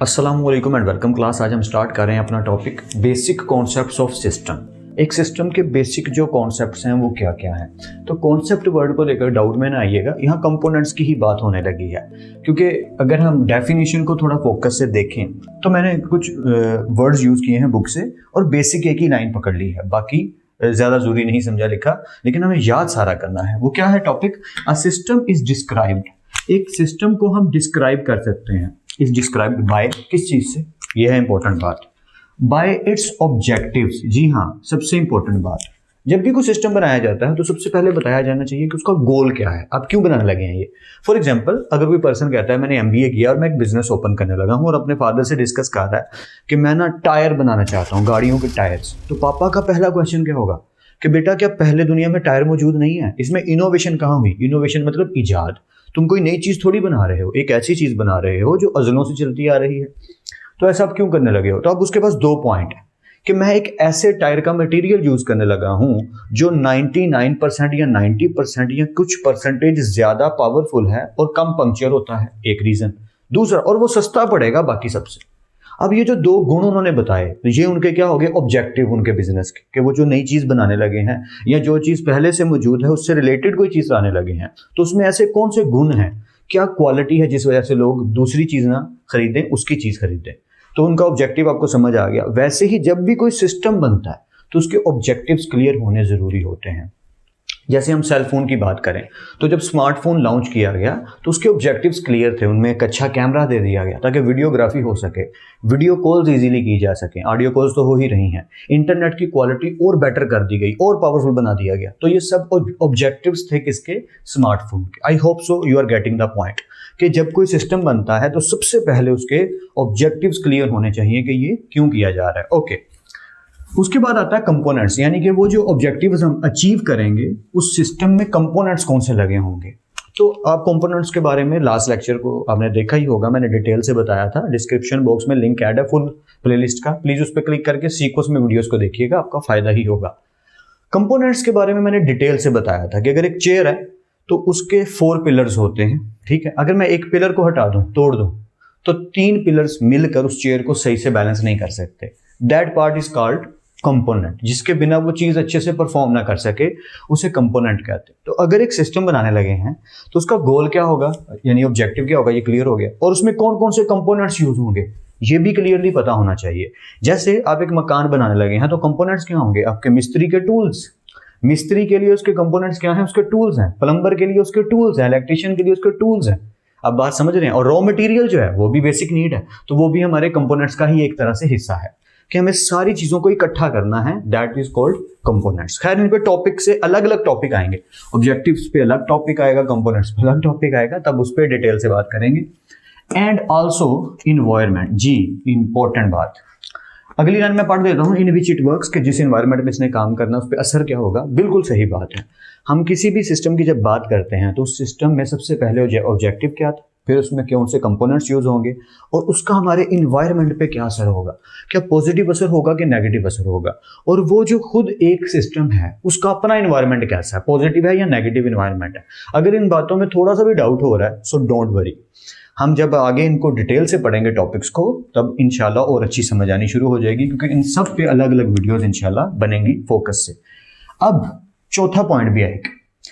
अस्सलामुअलैकुम and welcome class. आज हम स्टार्ट कर रहे हैं अपना topic basic concepts of system. एक सिस्टम के बेसिक जो कॉन्सेप्ट्स हैं वो क्या क्या हैं। तो कॉन्सेप्ट वर्ड को लेकर डाउट में ना आइएगा, यहाँ कंपोनेंट्स की ही बात होने लगी है, क्योंकि अगर हम डेफिनेशन को थोड़ा फोकस से देखें तो मैंने कुछ वर्ड्स यूज़ किए हैं बुक से और बेसिक एक ही लाइन पकड़ ली है, बाकी ज़्यादा जरूरी नहीं समझा लिखा, लेकिन हमें याद सारा करना है। वो क्या है topic? A system is described. एक सिस्टम को हम डिस्क्राइब कर सकते हैं, इज डिस्क्राइब्ड बाय किस चीज से? यह है इंपॉर्टेंट बात, बाय इट्स ऑब्जेक्टिव्स। जी हाँ, सबसे इंपॉर्टेंट बात, जब भी कोई सिस्टम बनाया जाता है तो सबसे पहले बताया जाना चाहिए कि उसका गोल क्या है, आप क्यों बनाने लगे हैं ये। फॉर एग्जांपल, अगर कोई पर्सन कहता है मैंने एमबीए किया और मैं एक बिजनेस ओपन करने लगा हूँ और अपने फादर से डिस्कस कर रहा है कि मैं ना टायर बनाना चाहता हूँ, गाड़ियों के टायर्स, तो पापा का पहला क्वेश्चन क्या होगा कि बेटा क्या पहले दुनिया में टायर मौजूद नहीं है? इसमें इनोवेशन कहाँ हुई? इनोवेशन मतलब इजाद। तुम कोई नई चीज थोड़ी बना रहे हो, एक ऐसी चीज बना रहे हो जो अज़लों से चलती आ रही है। तो ऐसा आप क्यों करने लगे हो? तो अब उसके पास दो पॉइंट है कि मैं एक ऐसे टायर का मटेरियल यूज करने लगा हूं जो 99% या 90% या कुछ परसेंटेज ज्यादा पावरफुल है और कम पंक्चर होता है, एक रीजन। दूसरा, और वो सस्ता पड़ेगा बाकी सबसे। अब ये जो दो गुण उन्होंने बताए, तो ये उनके क्या हो गए? ऑब्जेक्टिव उनके बिजनेस के, कि वो जो नई चीज बनाने लगे हैं या जो चीज पहले से मौजूद है उससे रिलेटेड कोई चीज लाने लगे हैं, तो उसमें ऐसे कौन से गुण हैं, क्या क्वालिटी है जिस वजह से लोग दूसरी चीज ना खरीदें, उसकी चीज खरीदें। तो उनका ऑब्जेक्टिव आपको समझ आ गया। वैसे ही जब भी कोई सिस्टम बनता है तो उसके ऑब्जेक्टिव्स क्लियर होने जरूरी होते हैं। जैसे हम सेल फोन की बात करें तो जब स्मार्टफोन लॉन्च किया गया तो उसके ऑब्जेक्टिव्स क्लियर थे। उनमें एक अच्छा कैमरा दे दिया गया ताकि वीडियोग्राफी हो सके, वीडियो कॉल्स इजीली की जा सके, ऑडियो कॉल्स तो हो ही रही हैं, इंटरनेट की क्वालिटी और बेटर कर दी गई और पावरफुल बना दिया गया। तो ये सब ऑब्जेक्टिव्स थे किसके? स्मार्टफोन के। I hope so you are getting the point कि जब कोई सिस्टम बनता है तो सबसे पहले उसके ऑब्जेक्टिव्स क्लियर होने चाहिए कि ये क्यों किया जा रहा है। ओके, उसके बाद आता है कंपोनेंट्स, यानी कि वो जो ऑब्जेक्टिव्स हम अचीव करेंगे उस सिस्टम में कंपोनेंट्स कौन से लगे होंगे। तो आप कंपोनेंट्स के बारे में लास्ट लेक्चर को आपने देखा ही होगा, मैंने डिटेल से बताया था। डिस्क्रिप्शन बॉक्स में लिंक ऐड है फुल प्लेलिस्ट का, प्लीज उस पर क्लिक करके सीक्वेंस में वीडियोस को देखिएगा, आपका फायदा ही होगा। कंपोनेंट्स के बारे में मैंने डिटेल से बताया था कि अगर एक चेयर है तो उसके 4 पिलर्स होते हैं, ठीक है। अगर मैं एक पिलर को हटा दूं, तोड़ दूं, तो 3 पिलर्स मिलकर उस चेयर को सही से बैलेंस नहीं कर सकते। That part is called component. जिसके बिना वो चीज अच्छे से परफॉर्म ना कर सके उसे कंपोनेंट कहते हैं। तो अगर एक सिस्टम बनाने लगे हैं तो उसका गोल क्या होगा, यानी ऑब्जेक्टिव क्या होगा, ये क्लियर हो गया। और उसमें कौन कौन से कंपोनेंट्स यूज होंगे ये भी क्लियरली पता होना चाहिए। जैसे आप एक मकान बनाने लगे हैं तो कंपोनेंट्स क्या होंगे? आपके मिस्त्री के टूल्स, मिस्त्री के लिए उसके कंपोनेंट्स क्या हैं? उसके टूल्स हैं। प्लम्बर के लिए उसके टूल्स हैं, इलेक्ट्रिशियन के लिए उसके टूल्स हैं। अब बात समझ रहे हैं। और रॉ मटेरियल जो है वो भी बेसिक नीड है, तो वो भी हमारे कंपोनेंट्स का ही एक तरह से हिस्सा है कि हमें सारी चीजों को इकट्ठा करना है। That is called components. खैर, इन पे टॉपिक से अलग अलग टॉपिक आएंगे, ऑब्जेक्टिव्स पे अलग टॉपिक आएगा, कंपोनेंट्स पे अलग टॉपिक आएगा, तब उस पर डिटेल से बात करेंगे। एंड ऑल्सो इन्वायरमेंट, जी इंपॉर्टेंट बात। अगली लाइन में पढ़ देता हूँ, इन विच इट वर्क्स, कि जिस एनवायरमेंट में इसने काम करना उस पर असर क्या होगा। बिल्कुल सही बात है। हम किसी भी सिस्टम की जब बात करते हैं तो उस सिस्टम में सबसे पहले ऑब्जेक्टिव क्या था, फिर उसमें कौन से कंपोनेंट्स यूज होंगे और उसका हमारे इन्वायरमेंट पे क्या असर होगा, क्या पॉजिटिव असर होगा कि नेगेटिव असर होगा। और वो जो खुद एक सिस्टम है उसका अपना इन्वायरमेंट कैसा है, पॉजिटिव है या नेगेटिव इन्वायरमेंट है। अगर इन बातों में थोड़ा सा भी डाउट हो रहा है सो डोंट वरी, हम जब आगे इनको डिटेल से पढ़ेंगे टॉपिक्स को तब इंशाल्लाह और अच्छी समझ आनी शुरू हो जाएगी, क्योंकि इन सब पे अलग अलग वीडियोस इंशाल्लाह बनेंगी फोकस से। अब चौथा पॉइंट भी है, एक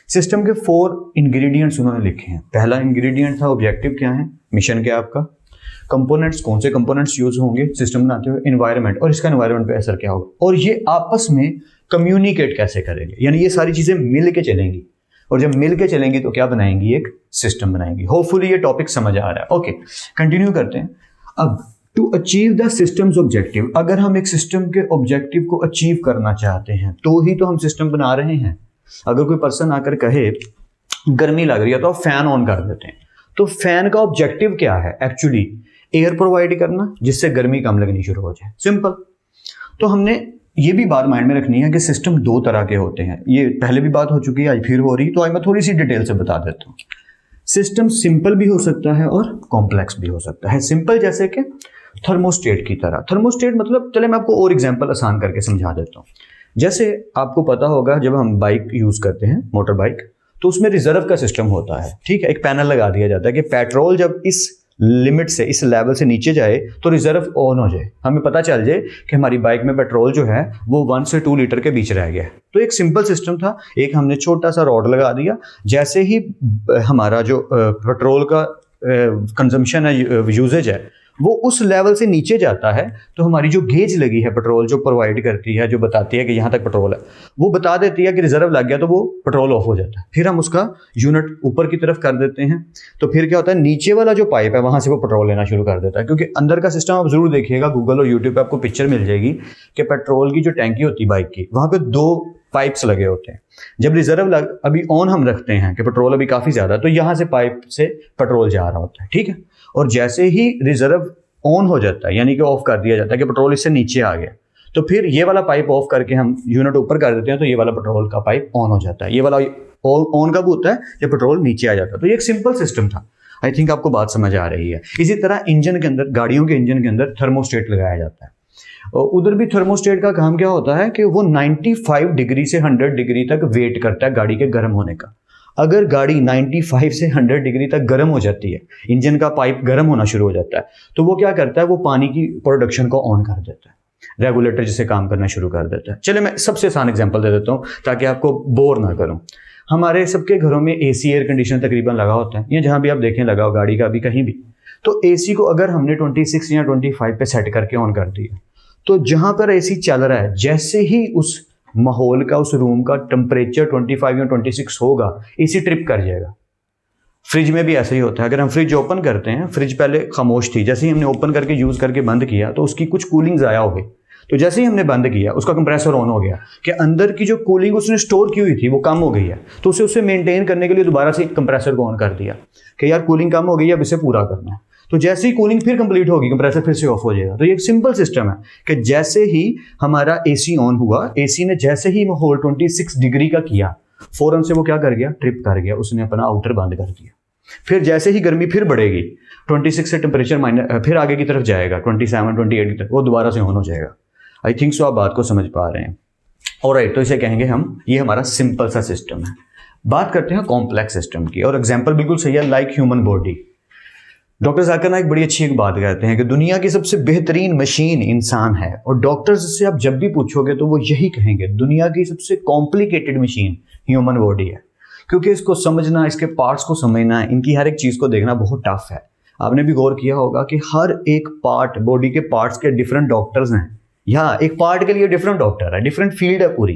सिस्टम के 4 इंग्रेडिएंट्स उन्होंने लिखे हैं। पहला इंग्रेडिएंट था ऑब्जेक्टिव क्या है, मिशन क्या है आपका, कंपोनेंट्स कौन से कंपोनेंट्स यूज होंगे सिस्टम बनाते हुए, एनवायरनमेंट और इसका एनवायरनमेंट पे असर क्या होगा, और ये आपस में कम्युनिकेट कैसे करेंगे, यानी ये सारी चीजें मिल के चलेंगी। और जब मिल के चलेंगी तो क्या बनाएंगी? एक सिस्टम बनाएंगी। होपफुली ये टॉपिक समझ आ रहा है। ओके, कंटिन्यू करते हैं। अब to achieve the systems objective, अगर हम एक सिस्टम के ऑब्जेक्टिव को अचीव करना चाहते हैं तो ही तो हम सिस्टम बना रहे हैं। अगर कोई पर्सन आकर कहे गर्मी लग रही है तो आप फैन ऑन कर देते हैं, तो फैन का ऑब्जेक्टिव क्या है? एक्चुअली एयर प्रोवाइड करना जिससे गर्मी कम लगनी शुरू हो जाए, सिंपल। तो हमने ये भी बात माइंड में रखनी है कि सिस्टम 2 तरह के होते हैं। ये पहले भी बात हो चुकी है, आज फिर हो रही, तो आज मैं थोड़ी सी डिटेल से बता देता हूँ। सिस्टम सिंपल भी हो सकता है और कॉम्प्लेक्स भी हो सकता है। सिंपल जैसे कि थर्मोस्टेट की तरह। थर्मोस्टेट मतलब, चले मैं आपको और एग्जांपल आसान करके समझा देता हूँ। जैसे आपको पता होगा जब हम बाइक यूज करते हैं, मोटर बाइक, तो उसमें रिजर्व का सिस्टम होता है, ठीक है। एक पैनल लगा दिया जाता है कि पेट्रोल जब इस लिमिट से, इस लेवल से नीचे जाए तो रिजर्व ऑन हो जाए, हमें पता चल जाए कि हमारी बाइक में पेट्रोल जो है वो 1 से 2 लीटर के बीच रह गया है। तो एक सिंपल सिस्टम था, एक हमने छोटा सा रॉड लगा दिया, जैसे ही हमारा जो पेट्रोल का कंजम्पशन है, यूजेज है, वो उस लेवल से नीचे जाता है तो हमारी जो गेज लगी है पेट्रोल जो प्रोवाइड करती है, जो बताती है कि यहाँ तक पेट्रोल है, वो बता देती है कि रिजर्व लग गया, तो वो पेट्रोल ऑफ हो जाता है। फिर हम उसका यूनिट ऊपर की तरफ कर देते हैं, तो फिर क्या होता है, नीचे वाला जो पाइप है वहाँ से वो पेट्रोल लेना शुरू कर देता है। क्योंकि अंदर का सिस्टम आप जरूर देखिएगा, गूगल और यूट्यूब पर आपको पिक्चर मिल जाएगी कि पेट्रोल की जो टैंकी होती है बाइक की, वहाँ पर 2 पाइप्स लगे होते हैं। जब रिजर्व अभी ऑन हम रखते हैं कि पेट्रोल अभी काफ़ी ज़्यादा, तो यहाँ से पाइप से पेट्रोल जा रहा होता है, ठीक है। और जैसे ही रिजर्व ऑन हो जाता है, यानी कि ऑफ कर दिया जाता है कि पेट्रोल इससे नीचे आ गया, तो फिर ये वाला पाइप ऑफ करके हम यूनिट ऊपर कर देते हैं, तो ये वाला पेट्रोल का पाइप ऑन हो जाता है। ये वाला ऑन कब होता है, जब पेट्रोल नीचे आ जाता है। तो ये एक सिंपल सिस्टम था। आई थिंक आपको बात समझ आ रही है। इसी तरह इंजन के अंदर, गाड़ियों के इंजन के अंदर थर्मोस्टेट लगाया जाता है, और उधर भी थर्मोस्टेट का काम क्या होता है कि वो 95 डिग्री से 100 डिग्री तक वेट करता है गाड़ी के गर्म होने का। अगर गाड़ी 95 से 100 डिग्री तक गर्म हो जाती है, इंजन का पाइप गर्म होना शुरू हो जाता है, तो वो क्या करता है, वो पानी की प्रोडक्शन को ऑन कर देता है, रेगुलेटर जैसे काम करना शुरू कर देता है। चलिए मैं सबसे आसान एग्जांपल दे देता हूँ ताकि आपको बोर ना करूँ। हमारे सबके घरों में AC एयर कंडीशनर तकरीबन लगा होता है, या जहाँ भी आप देखें लगा हो, गाड़ी का भी कहीं भी। तो AC को अगर हमने 26 या 25 पे सेट करके ऑन कर दिया, तो जहाँ पर AC चल रहा है, जैसे ही उस माहौल का, उस रूम का टेम्परेचर 25 या 26 होगा, AC ट्रिप कर जाएगा। फ्रिज में भी ऐसा ही होता है। अगर हम फ्रिज ओपन करते हैं, फ्रिज पहले खामोश थी, जैसे ही हमने ओपन करके यूज़ करके बंद किया तो उसकी कुछ कूलिंग ज़ाया हो गई। तो जैसे ही हमने बंद किया, उसका कंप्रेसर ऑन हो गया कि अंदर की जो कूलिंग उसने स्टोर की हुई थी वो कम हो गई है, तो उसे मेंटेन करने के लिए दोबारा से कंप्रेसर को ऑन कर दिया कि यार कूलिंग कम हो गई है, अब इसे पूरा करना है। तो जैसे ही कूलिंग फिर कंप्लीट होगी, कंप्रेसर फिर से ऑफ हो जाएगा। तो ये एक सिंपल सिस्टम है कि जैसे ही हमारा AC ऑन हुआ, AC ने जैसे ही माहौल 26 डिग्री का किया, फौरन से वो क्या कर गया, ट्रिप कर गया, उसने अपना आउटर बंद कर दिया। फिर जैसे ही गर्मी फिर बढ़ेगी, 26 से टेम्परेचर फिर आगे की तरफ जाएगा, 27, 28 की तरफ, वो दोबारा से ऑन हो जाएगा। आई थिंक सो आप बात को समझ पा रहे हैं। ऑलराइट, तो इसे कहेंगे हम, ये हमारा सिंपल सा सिस्टम है। बात करते हैं कॉम्प्लेक्स सिस्टम की, और एग्जाम्पल बिल्कुल सही है, like human body. Doctor Zakir Naik बड़ी अच्छी एक बात कहते हैं कि दुनिया की सबसे बेहतरीन मशीन इंसान है, और डॉक्टर्स से आप जब भी पूछोगे तो वो यही कहेंगे, दुनिया की सबसे कॉम्प्लिकेटेड मशीन ह्यूमन बॉडी है। क्योंकि इसको समझना, इसके पार्ट्स को समझना, इनकी हर एक चीज़ को देखना बहुत टफ है। आपने भी गौर किया होगा कि हर एक पार्ट, बॉडी के पार्ट्स के डिफरेंट डॉक्टर्स हैं, या एक पार्ट के लिए डिफरेंट डॉक्टर है, डिफरेंट फील्ड है पूरी।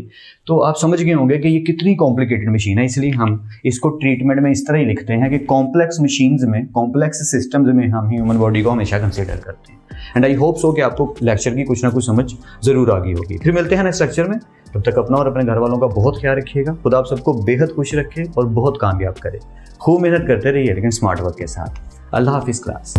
तो आप समझ गए होंगे कि ये कितनी कॉम्प्लिकेटेड मशीन है। इसलिए हम इसको ट्रीटमेंट में इस तरह ही लिखते हैं कि कॉम्प्लेक्स मशीन्स में, कॉम्प्लेक्स सिस्टम्स में हम ह्यूमन बॉडी को हमेशा कंसिडर करते हैं। एंड आई होप सो कि आपको लेक्चर की कुछ ना कुछ समझ जरूर आ गई होगी। फिर मिलते हैं नेक्स्ट लेक्चर में। तब तक अपना और अपने घर वालों का बहुत ख्याल रखिएगा। खुदा आप सबको बेहद खुश रखे और बहुत कामयाब करे। खूब मेहनत करते रहिए, लेकिन स्मार्ट वर्क के साथ। अल्लाह हाफिज़ क्लास।